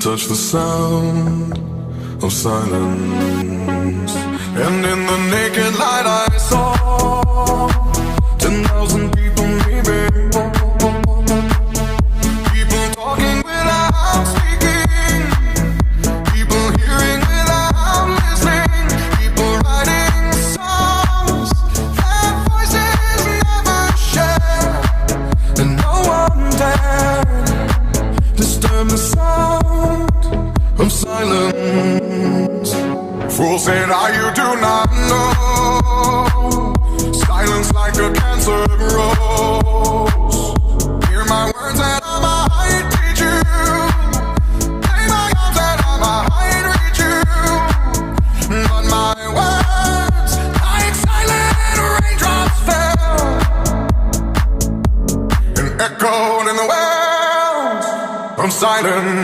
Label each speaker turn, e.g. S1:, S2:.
S1: touch the sound of silence. And in the naked light I saw 10,000 people maybe. People talking without speaking, people hearing without listening, people writing songs their voices never shared, and no one dared disturb the sound of silence. Fool said, you do not know. Silence like a cancer grows. Hear my words and I might teach you. Lay my arms and I might reach you. But my words, like silent raindrops, fell and echoed in the wells of silence.